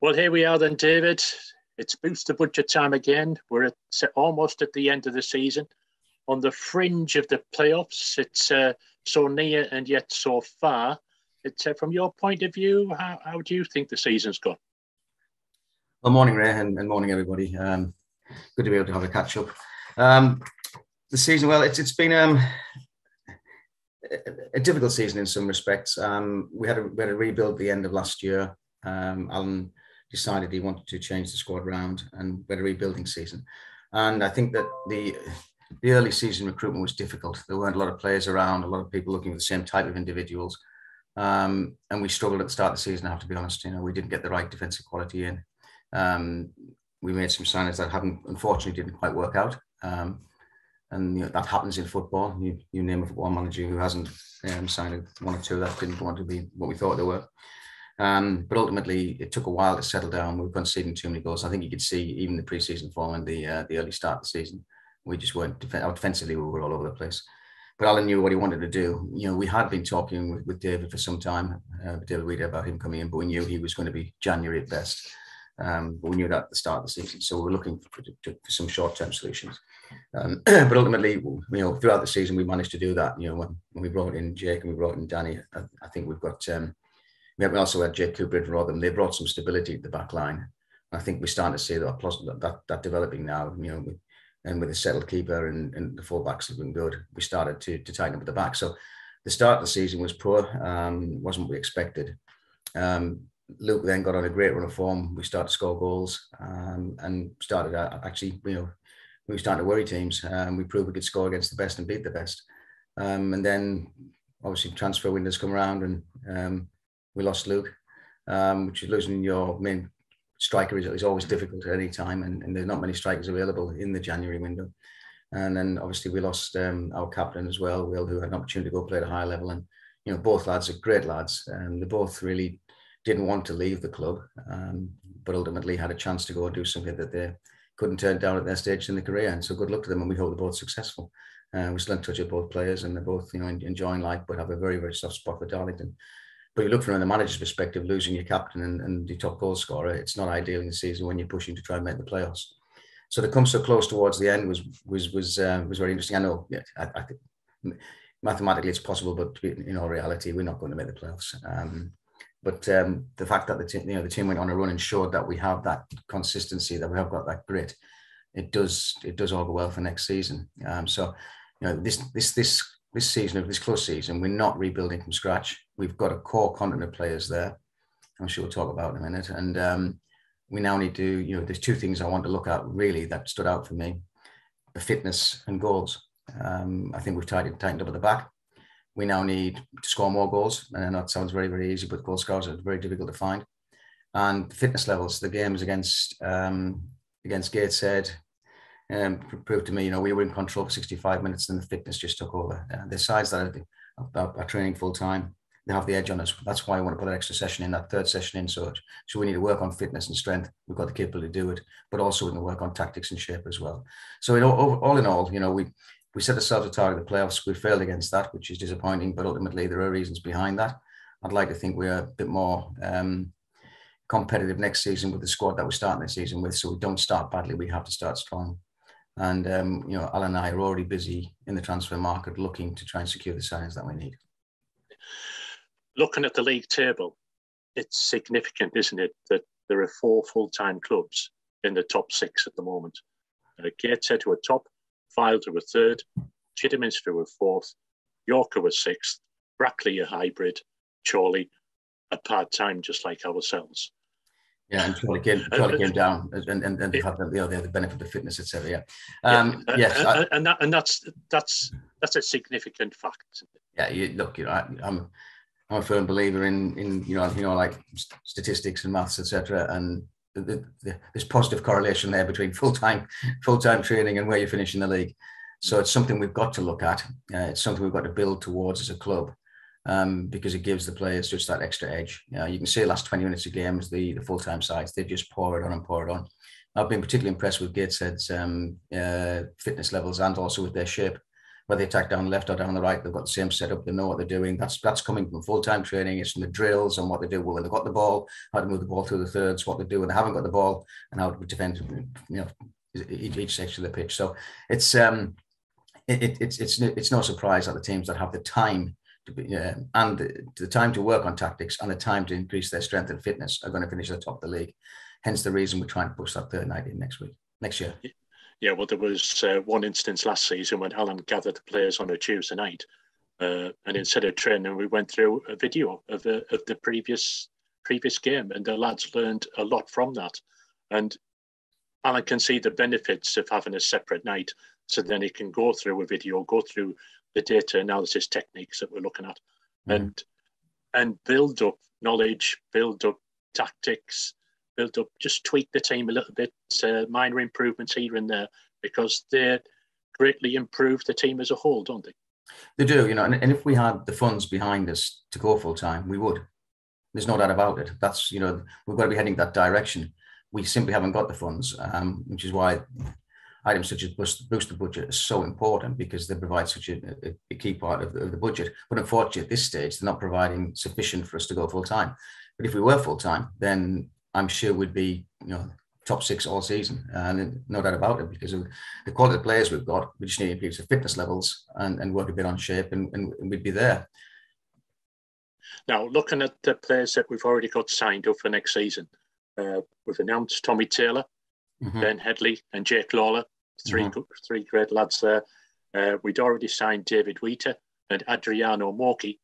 Well, here we are then, David. It's booster budget time again. We're almost at the end of the season, on the fringe of the playoffs. It's so near and yet so far. It's from your point of view, how do you think the season's gone? Well, morning, Ray, and morning, everybody. Good to be able to have a catch up. The season, well, it's been a difficult season in some respects. We had a rebuild at the end of last year. Alan decided he wanted to change the squad around, and we had a rebuilding season. And I think that the early season recruitment was difficult. There weren't a lot of players around, a lot of people looking for the same type of individuals. And we struggled at the start of the season, I have to be honest. We didn't get the right defensive quality in. We made some signings that unfortunately didn't quite work out. And that happens in football. You name a football manager who hasn't signed one or two that didn't want to be what we thought they were. But ultimately, it took a while to settle down. We were conceding too many goals. I think you could see even the pre-season form and the early start of the season, we just weren't defensively. We were all over the place. But Alan knew what he wanted to do. We had been talking with David for some time, David Weeder, about him coming in, but we knew he was going to be January at best. But we knew that at the start of the season, so we were looking for some short-term solutions. But ultimately, throughout the season, we managed to do that. When we brought in Jake and we brought in Danny, I think we've got. We also had Jake Cooper and Rotherham. They brought some stability to the back line. I think we're starting to see that developing now. And with a settled keeper and the full-backs have been good, we started to tighten up at the back. So the start of the season was poor, wasn't what we expected. Luke then got on a great run of form. We started to score goals and started we were starting to worry teams. We proved we could score against the best and beat the best. And then obviously transfer windows come around and we lost Luke, which is losing your main striker is always difficult at any time, and there's not many strikers available in the January window. And then obviously we lost our captain as well, Will, who had an opportunity to go play at a higher level. And both lads are great lads, and they both really didn't want to leave the club, but ultimately had a chance to go and do something that they couldn't turn down at their stage in their career. And so good luck to them, and we hope they're both successful. We're still in touch with both players, and they're both enjoying life, but have a very, very soft spot for Darlington. But you look from the manager's perspective, losing your captain and your top goal scorer, it's not ideal in the season when you're pushing to try and make the playoffs. So to come so close towards the end was very interesting. I know, I think mathematically it's possible, but in all reality, we're not going to make the playoffs. But the fact that the team went on a run and showed that we have that consistency, that we have got that grit, it does all go well for next season. This season, this close season, we're not rebuilding from scratch. We've got a core content of players there. I'm sure we'll talk about in a minute. And we now need to, there's two things I want to look at really that stood out for me: the fitness and goals. I think we've tightened up at the back. We now need to score more goals. And I know it sounds very, very easy, but goal scorers are very difficult to find. And the fitness levels, the games against Gateshead, proved to me, we were in control for 65 minutes and the fitness just took over. The sides that are training full time, they have the edge on us. That's why I want to put an extra session in, that third session in. So we need to work on fitness and strength. We've got the capability to do it, but also we can work on tactics and shape as well. So all in all, we set ourselves a target of the playoffs. We failed against that, which is disappointing, but ultimately there are reasons behind that. I'd like to think we're a bit more competitive next season with the squad that we're starting this season with. So we don't start badly. We have to start strong. And, Alan and I are already busy in the transfer market looking to try and secure the signings that we need. Looking at the league table, it's significant, isn't it, that there are 4 full-time clubs in the top 6 at the moment. Gateshead were top, Fylde were 3rd, Chidderminster were 4th, York were 6th, Brackley a hybrid, Chorley a part-time just like ourselves. Yeah, and Chorley came down, and they have the benefit of fitness, etc. Yes, and that's a significant fact. Yeah, I'm a firm believer in like statistics and maths, etc. And there's positive correlation there between full-time training and where you finish in the league. So it's something we've got to look at. It's something we've got to build towards as a club. Because it gives the players just that extra edge. You can see the last 20 minutes of games, the full-time sides, they just pour it on. I've been particularly impressed with Gateshead's fitness levels and also with their shape. whether they attack down the left or down the right, they've got the same setup. They know what they're doing. That's coming from full-time training. It's from the drills and what they do when they've got the ball, how to move the ball through the thirds, what they do when they haven't got the ball, and how to defend, each section of the pitch. So it's no surprise that the teams that have the time to be, and the time to work on tactics and the time to increase their strength and fitness are going to finish at the top of the league. Hence the reason we're trying to push that third night in next year. Yeah, well, there was one instance last season when Alan gathered the players on a Tuesday night, and instead of training, we went through a video of the previous game, and the lads learned a lot from that. And Alan can see the benefits of having a separate night, so then he can go through a video, go through the data analysis techniques that we're looking at, and build up knowledge, build up tactics, build up, just tweak the team a little bit, minor improvements here and there, because they greatly improve the team as a whole, don't they? They do, and if we had the funds behind us to go full time, we would. There's no doubt about it. That's, we've got to be heading that direction. We simply haven't got the funds, which is why items such as boost the budget is so important, because they provide such a key part of the budget. But unfortunately, at this stage, they're not providing sufficient for us to go full time. But if we were full time, then I'm sure we'd be, top 6 all season, and no doubt about it, because of the quality of players we've got. We just need to increase the fitness levels and work a bit on shape, and we'd be there. Now, looking at the players that we've already got signed up for next season, we've announced Tommy Taylor, Ben Headley and Jake Lawler, three great lads there. We'd already signed David Wheater and Adriano Moki.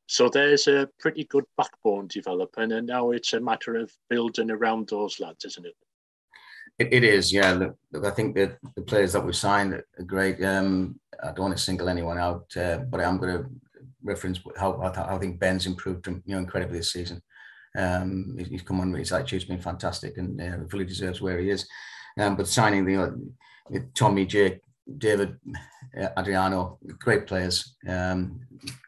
So there's a pretty good backbone developing, and now it's a matter of building around those lads, isn't it? It is, yeah. Look, I think that the players that we've signed are great. I don't want to single anyone out, but I'm going to reference how I think Ben's improved, incredibly this season. He's come on, his attitude's been fantastic, and fully deserves where he is. But signing Tommy, Jake, David, Adriano, great players,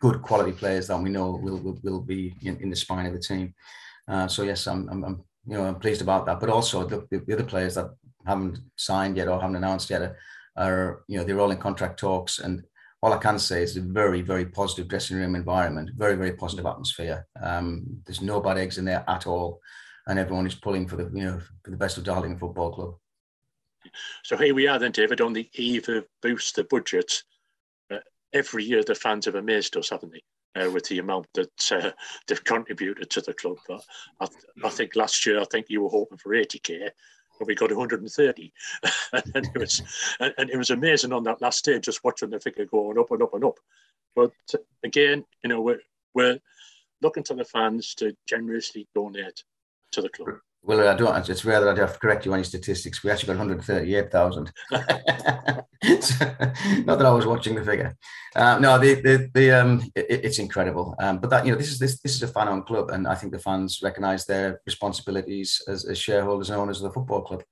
good quality players that we know will be in the spine of the team. So yes, I'm pleased about that. But also the other players that haven't signed yet or haven't announced yet are they're all in contract talks, and all I can say is a very, very positive dressing room environment, very, very positive atmosphere. There's no bad eggs in there at all, and everyone is pulling for the best of Darling Football Club. So here we are then, David, on the eve of Boost the Budget. Every year the fans have amazed us, haven't they, with the amount that they've contributed to the club. I think last year, you were hoping for 80k, but we got 130. and it was amazing on that last day, just watching the figure going up and up and up. But again, we're looking to the fans to generously donate to the club. Well, I don't. It's rare that I'd have to correct you on your statistics. We actually got 138,000. Not that I was watching the figure. No, it's incredible. But that this is a fan-owned club, and I think the fans recognise their responsibilities as shareholders and owners of the football club.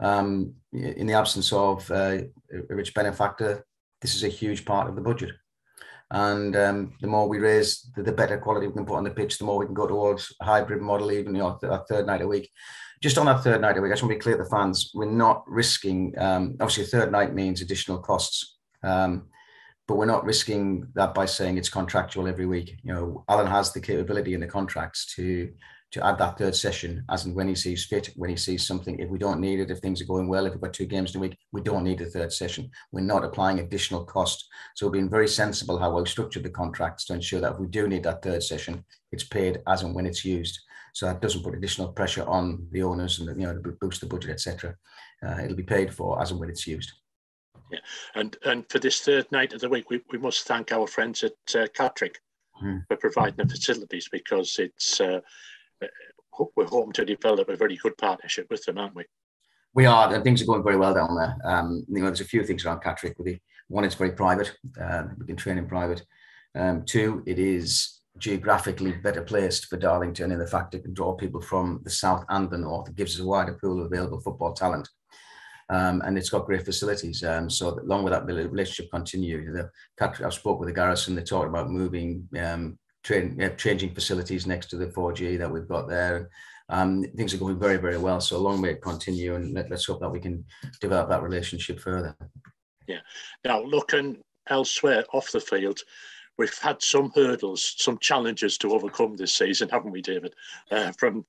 In the absence of a rich benefactor, this is a huge part of the budget. And the more we raise, the better quality we can put on the pitch, the more we can go towards a hybrid model, even our third night a week. Just on that third night a week, I just want to be clear to the fans, we're not risking, obviously a third night means additional costs, but we're not risking that by saying it's contractual every week. Alan has the capability in the contracts to add that third session as and when he sees fit, when he sees something. If we don't need it, if things are going well, if we've got 2 games in a week, we don't need a third session. We're not applying additional cost. So we're being very sensible how we've structured the contracts to ensure that if we do need that third session, it's paid as and when it's used. So that doesn't put additional pressure on the owners and to boost the budget, etc. It'll be paid for as and when it's used. Yeah, and for this third night of the week, we must thank our friends at Catterick for providing the facilities, because it's we're hoping to develop a very good partnership with them, aren't we? We are, and things are going very well down there. There's a few things around Catterick. One, it's very private. We can train in private. 2, it is geographically better placed for Darlington in the fact it can draw people from the south and the north. It gives us a wider pool of available football talent. And it's got great facilities. So along with that, the relationship continues. I've spoke with the Garrison. They talked about moving, changing facilities next to the 4G that we've got there. Things are going very, very well. So long may it continue, and let's hope that we can develop that relationship further. Yeah. Now, looking elsewhere off the field, we've had some hurdles, some challenges to overcome this season, haven't we, David? From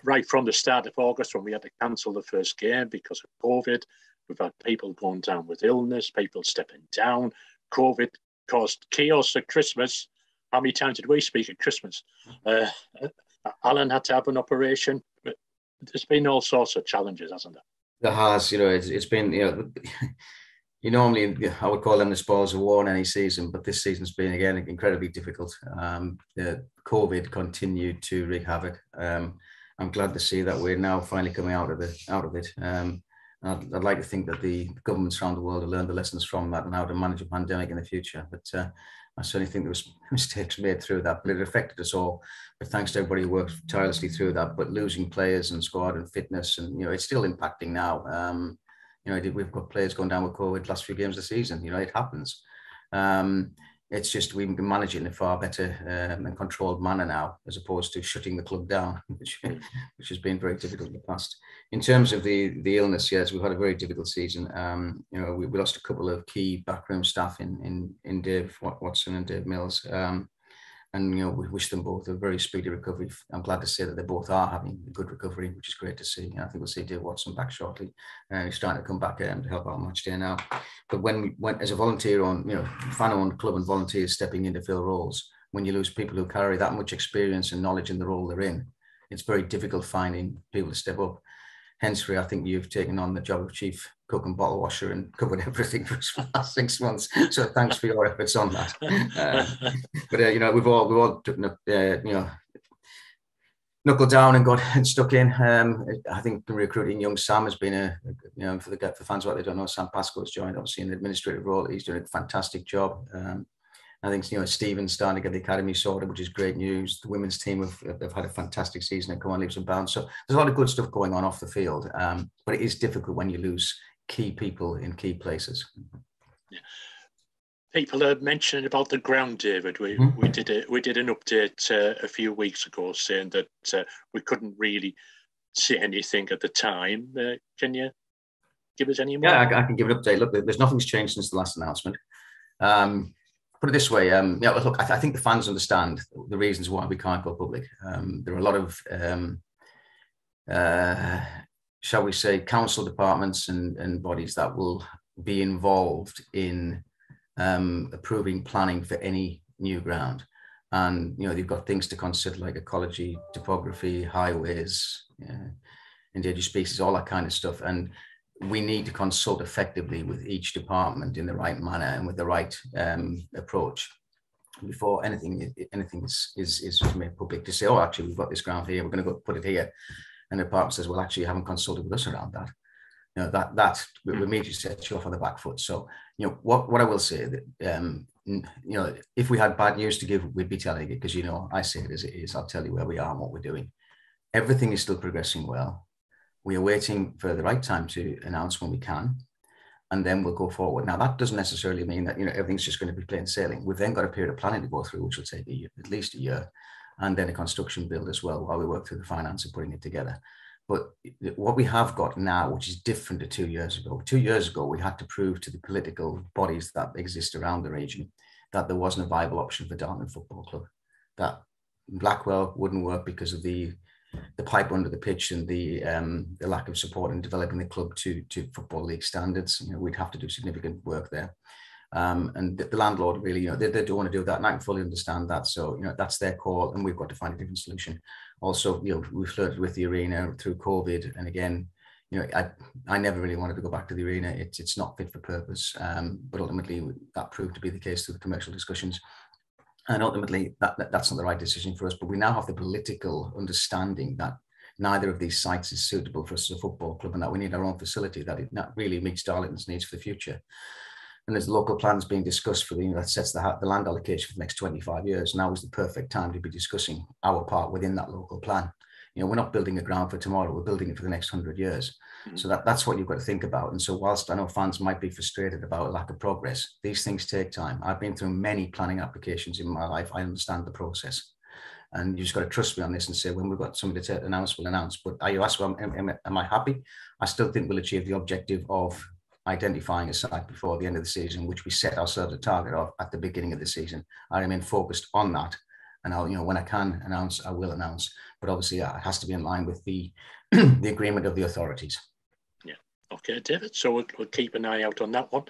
right from the start of August, when we had to cancel the first game because of COVID, we've had people going down with illness, people stepping down. COVID caused chaos at Christmas. How many times did we speak at Christmas? Alan had to have an operation. There's been all sorts of challenges, hasn't there? There has, it's been, normally I would call them the spoils of war in any season, but this season's been again incredibly difficult. The COVID continued to wreak havoc. I'm glad to see that we're now finally coming out of it. I'd like to think that the governments around the world have learned the lessons from that and how to manage a pandemic in the future. But I certainly think there was mistakes made through that, but it affected us all. But thanks to everybody who worked tirelessly through that. But losing players and squad and fitness, and it's still impacting now. We've got players going down with COVID last few games of the season. It happens. It's just we can manage it in a far better and controlled manner now, as opposed to shutting the club down, which has been very difficult in the past. In terms of the illness, yes, we've had a very difficult season. We lost a couple of key backroom staff in Dave Watson and Dave Mills. And we wish them both a very speedy recovery. I'm glad to say that they both are having a good recovery, which is great to see. I think we'll see Dave Watson back shortly. He's starting to come back to help out match day now. But when as a volunteer fan-owned club and volunteers stepping in to fill roles, when you lose people who carry that much experience and knowledge in the role they're in, it's very difficult finding people to step up. Hence, I think you've taken on the job of chief cook and bottle washer and covered everything for us for the last 6 months. So thanks for your efforts on that. But we've all knuckled down and got stuck in. I think recruiting young Sam has been for fans out there don't know, Sam Pascoe has joined obviously in the administrative role. He's doing a fantastic job. I think Stephen's starting to get the academy sorted, which is great news. The women's team have had a fantastic season and come on leaps and bounds. So there's a lot of good stuff going on off the field, but it is difficult when you lose key people in key places. Yeah. People are mentioning about the ground, David. We did an update a few weeks ago saying that we couldn't really see anything at the time. Can you give us any more? Yeah, I can give an update. Look, there's nothing's changed since the last announcement. Put it this way, look, I think the fans understand the reasons why we can't go public. There are a lot of, shall we say, council departments and bodies that will be involved in approving planning for any new ground. And, they've got things to consider like ecology, topography, highways, endangered species, all that kind of stuff. And we need to consult effectively with each department in the right manner and with the right approach before anything is made public. To say, oh, actually, we've got this ground here, we're going to go put it here, and the department says, well, actually, you haven't consulted with us around that. That we immediately set you off on the back foot. So, what I will say that if we had bad news to give, we'd be telling it, because I say it as it is. I'll tell you where we are and what we're doing. Everything is still progressing well. We are waiting for the right time to announce when we can, and then we'll go forward. Now, that doesn't necessarily mean that everything's just going to be plain sailing. We've then got a period of planning to go through, which will take at least a year, and then a construction build as well while we work through the finance and putting it together. But what we have got now, which is different to 2 years ago. 2 years ago, we had to prove to the political bodies that exist around the region that there wasn't a viable option for Dartmouth Football Club, that Blackwell wouldn't work because of the pipe under the pitch and the lack of support in developing the club to Football League standards. We'd have to do significant work there. And the landlord really, they don't want to do that, and I can fully understand that. So, that's their call, and we've got to find a different solution. Also, we flirted with the arena through COVID, and again, I never really wanted to go back to the arena. It's not fit for purpose, but ultimately that proved to be the case through the commercial discussions. And ultimately, that's not the right decision for us. But we now have the political understanding that neither of these sites is suitable for us as a football club, and that we need our own facility that really meets Darlington's needs for the future. And there's local plans being discussed for that sets the land allocation for the next 25 years. Now is the perfect time to be discussing our part within that local plan. We're not building a ground for tomorrow, we're building it for the next 100 years. Mm-hmm. So that's what you've got to think about. And so whilst I know fans might be frustrated about a lack of progress, these things take time. I've been through many planning applications in my life. I understand the process. And you just got to trust me on this and say, when we've got somebody to announce, we'll announce. But are you asked, am I happy? I still think we'll achieve the objective of identifying a site before the end of the season, which we set ourselves a target of at the beginning of the season. I remain focused on that. And I'll, when I can announce, I will announce. But obviously, it has to be in line with the the agreement of the authorities. Yeah. Okay, David. So we'll keep an eye out on that one.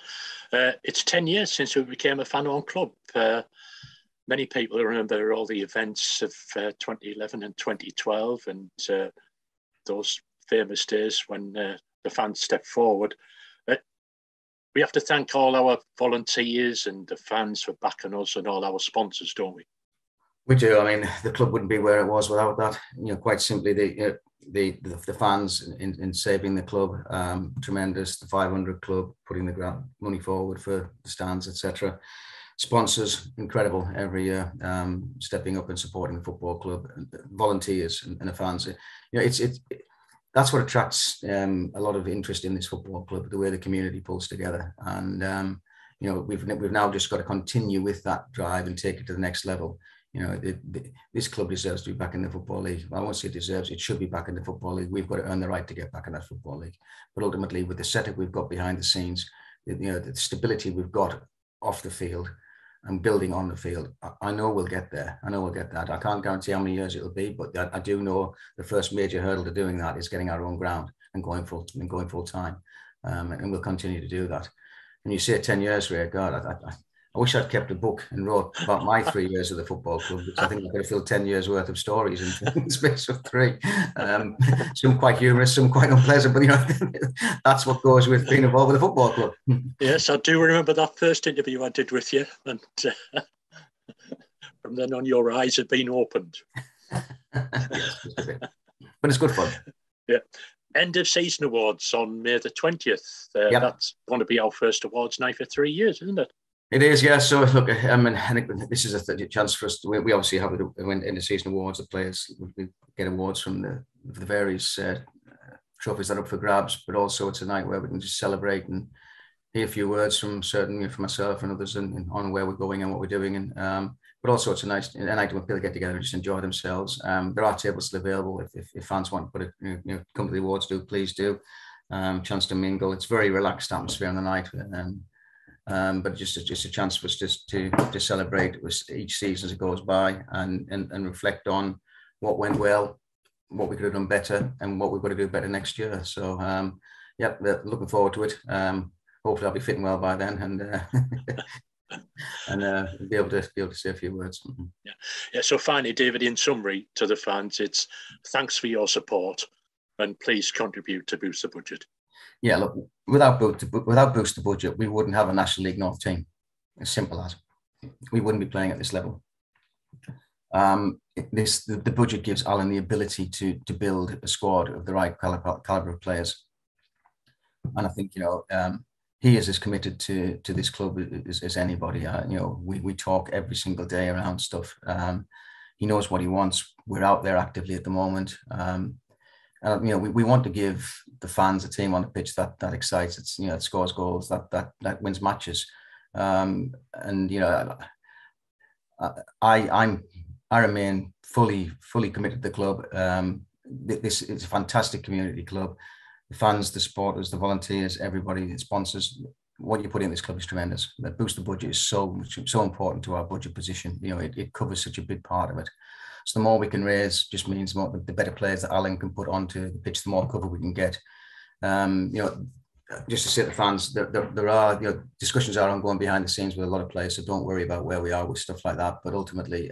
It's 10 years since we became a fan-owned club. Many people remember all the events of 2011 and 2012 and those famous days when the fans stepped forward. We have to thank all our volunteers and the fans for backing us and all our sponsors, don't we? We do. I mean, the club wouldn't be where it was without that. Quite simply, the fans in saving the club, tremendous. The 500 club putting the money forward for the stands, etc. Sponsors, incredible every year, stepping up and supporting the football club. Volunteers and the fans. That's what attracts a lot of interest in this football club. The way the community pulls together, and we've now just got to continue with that drive and take it to the next level. This club deserves to be back in the Football League. I won't say it deserves, it should be back in the Football League. We've got to earn the right to get back in that Football League. But ultimately, with the setup we've got behind the scenes, the stability we've got off the field and building on the field, I know we'll get there. I know we'll get that. I can't guarantee how many years it'll be, but I do know the first major hurdle to doing that is getting our own ground and going full time. And we'll continue to do that. And you say 10 years, Ray, God, I wish I'd kept a book and wrote about my 3 years of the football club, because I think I could have filled 10 years worth of stories in the space of 3. Some quite humorous, some quite unpleasant, but that's what goes with being involved with a football club. Yes, I do remember that first interview I did with you, and from then on, your eyes have been opened. Yes, but it's good fun. Yeah. End of season awards on May the 20th. Yep. That's going to be our first awards night for 3 years, isn't it? It is, yeah. So look, I think this is a chance for us. We obviously have in the season awards. The players we get awards from the various trophies that are up for grabs, but also it's a night where we can just celebrate and hear a few words from myself and others on where we're going and what we're doing. And but also it's a night when people get together and just enjoy themselves. There are tables still available if fans want to put it, come to the awards. Please do. Chance to mingle. It's very relaxed atmosphere on the night. But just a chance for us just to celebrate each season as it goes by and reflect on what went well, what we could have done better, and what we've got to do better next year. So looking forward to it. Hopefully I'll be fitting well by then and be able to say a few words. Yeah. So finally, David, in summary to the fans, it's thanks for your support and please contribute to boost the budget. Yeah, look, without Boost the Budget, we wouldn't have a National League North team. As simple as. We wouldn't be playing at this level. The budget gives Alan the ability to build a squad of the right caliber of players. And I think, he is as committed to this club as anybody. We talk every single day around stuff. He knows what he wants. We're out there actively at the moment. We want to give the fans a team on the pitch that excites. It's it scores goals, that wins matches. I remain fully committed to the club. This is a fantastic community club. The fans, the supporters, the volunteers, everybody, the sponsors. What you put in this club is tremendous. The Boost the Budget is so important to our budget position. It covers such a big part of it. So the more we can raise just means the better players that Alan can put onto the pitch, the more cover we can get. Just to say to the fans, there are discussions are ongoing behind the scenes with a lot of players, so don't worry about where we are with stuff like that. But ultimately,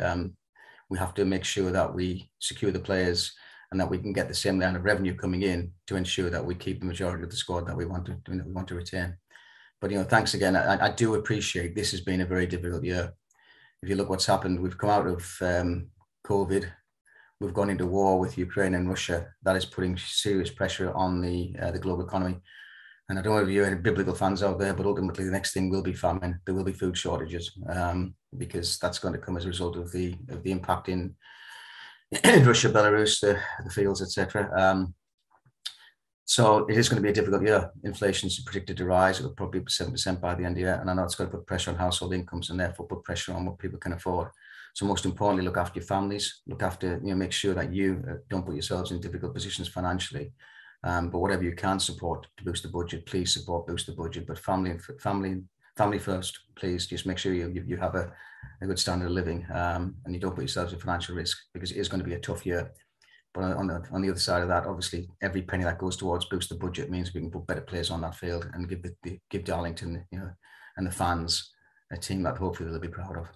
we have to make sure that we secure the players and that we can get the same amount of revenue coming in to ensure that we keep the majority of the squad that we want to retain. But thanks again. I do appreciate this has been a very difficult year. If you look what's happened, we've come out of COVID, we've gone into war with Ukraine and Russia. That is putting serious pressure on the global economy. And I don't know if you're any biblical fans out there, but ultimately the next thing will be famine. There will be food shortages because that's going to come as a result of the impact in Russia, Belarus, the fields, etc. So it is going to be a difficult year. Inflation is predicted to rise. It will probably be 7% by the end of the year. And I know it's going to put pressure on household incomes and therefore put pressure on what people can afford. So most importantly, look after your families, make sure that you don't put yourselves in difficult positions financially. But whatever you can support to boost the budget, please support, boost the budget. But family first, please. Just make sure you have a good standard of living, and you don't put yourselves in financial risk, because it is going to be a tough year. But on the other side of that, obviously, every penny that goes towards boost the budget means we can put better players on that field and give Darlington, and the fans a team that hopefully they'll be proud of.